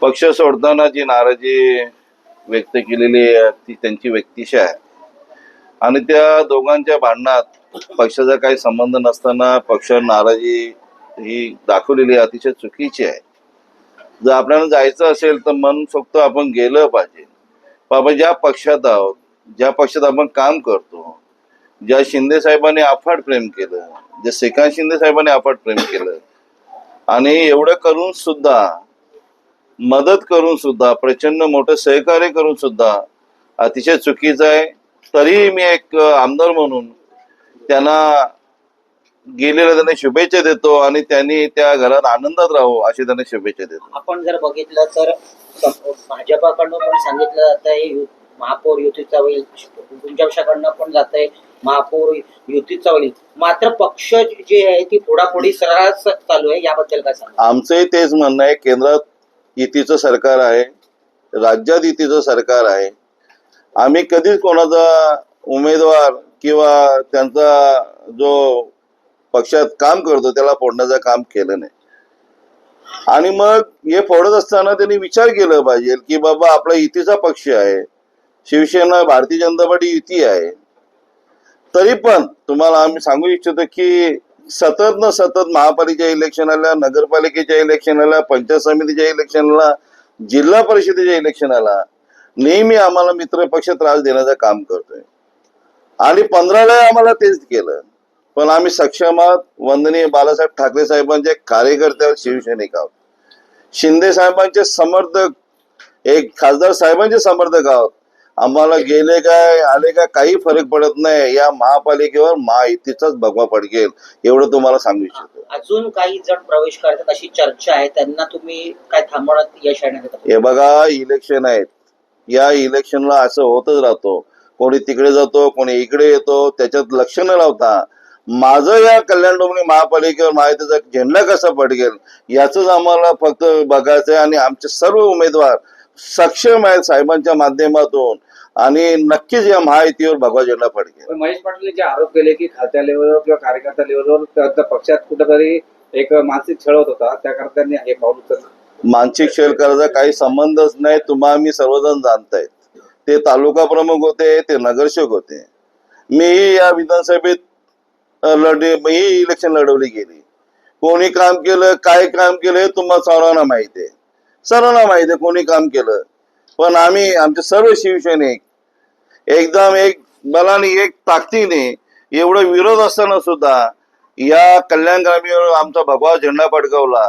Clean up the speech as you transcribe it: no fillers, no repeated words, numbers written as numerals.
पक्ष सोडताना जी नाराजी व्यक्त केलेली आहे ती त्यांची व्यक्तिशः आहे आणि त्या दोघांच्या भांडणात पक्षाचा काही संबंध नसताना पक्ष नाराजी ही दाखवलेली अतिशय चुकीची आहे। जर आपल्याला जायचं असेल तर मनसोक्त आपण गेलं पाहिजे। बाबा ज्या पक्षात आहोत, ज्या पक्षात आपण काम करतो, ज्या शिंदे साहेबांनी अफाट प्रेम केलं, जे श्रीकांत शिंदे साहेबांनी अफाट प्रेम केलं आणि एवढं करून सुद्धा, मदत करून सुद्धा, प्रचंड मोठं सहकार्य करून सुद्धा अतिशय चुकीचं आहे। तरी मी एक आमदार म्हणून त्यांना गेलेल्या त्यांना शुभेच्छा देतो आणि त्यांनी त्या घरात आनंदात राहू अशी त्यांना शुभेच्छा देतो। आपण जर बघितलं तर भाजपाकडनं पण सांगितलं जात आहे महापौर युतीचा होईल, तुमच्या पक्षाकडनं पण जात आहे महापौर युतीचा होईल, मात्र पक्ष जे आहे ती फोडाफोडी सर्रास चालू आहे, याबद्दल काय सांगा? आमचंही तेच म्हणणं आहे, केंद्रात युतीचं सरकार आहे, राज्यात युतीचं सरकार आहे। आम्ही कधीच कोणाचा उमेदवार किंवा त्यांचा जो पक्षात काम करतो त्याला फोडण्याचं काम केलं नाही। आणि मग हे फोडत असताना त्यांनी विचार केला पाहिजे की बाबा आपला युतीचा पक्ष आहे, शिवसेना भारतीय जनता पार्टी युती आहे, तरी पण तुम्हाला आम्ही सांगू इच्छितो की सतत न सतत महापालिकेच्या इलेक्शनाला, नगरपालिकेच्या इलेक्शनाला, पंचायत समितीच्या इलेक्शनला, जिल्हा परिषदेच्या इलेक्शनाला नेहमी आम्हाला मित्र पक्ष त्रास देण्याचं काम करतोय आणि 15ला आम्हाला तेच केलं। पण आम्ही सक्षम आहोत, वंदनीय बाळासाहेब ठाकरे साहेबांचे कार्यकर्ते आहोत, शिवसैनिक आहोत, शिंदे साहेबांचे समर्थक, एक खासदार साहेबांचे समर्थक आहोत। आम्हाला गेले काय आले काय काही फरक पडत नाही। या महापालिकेवर महायुतीचाच भगवा पडकेल एवढं तुम्हाला सांगू इच्छितो। अजून काही जण प्रवेश करतात अशी चर्चा आहे, त्यांना तुम्ही काय थांबवण्यात यश आणण्यात येतं? हे बघा, इलेक्शन आहेत, या इलेक्शनला असं होतच राहतो, कोणी तिकडे जातो, कोणी इकडे येतो, त्याच्यात लक्ष न लावता माझं या कल्याण डोंबिवली महापालिकेवर महायुतीचा झेंडा कसा पडकेल याच आम्हाला फक्त बघायचं आहे। आणि आमचे सर्व उमेदवार सक्षम आहेत साहेबांच्या माध्यमातून आणि नक्कीच या महायुतीवर भगवा झेंडा पडकेल। महेश पाटील जे आरोप केले की खात्या लेवलवर किंवा कार्यकर्ता लेवलवर पक्षात कुठेतरी एक मानसिक छळ होत होता, त्याकरता त्यांनी हे पाऊल उचललं। मानसिक छळ करायचा काही संबंधच नाही, तुम्ही सर्वजण जाणतायत। ते तालुका प्रमुख होते, ते नगरसेवक होते, मी या विधानसभेत मी इलेक्शन लढवली गेली। कोणी काम केलं, काय काम केलं तुम्हाला सर्वांना माहिती आहे, सर्वांना माहिती आहे कोणी काम केलं। पण आम्ही आमचे सर्व शिवसैनिक एकदम एक बलाने, एक ताकदीने, एवढा विरोध असताना सुद्धा या कल्याण ग्रामीणवर आमचा भगवा झेंडा फडकवला।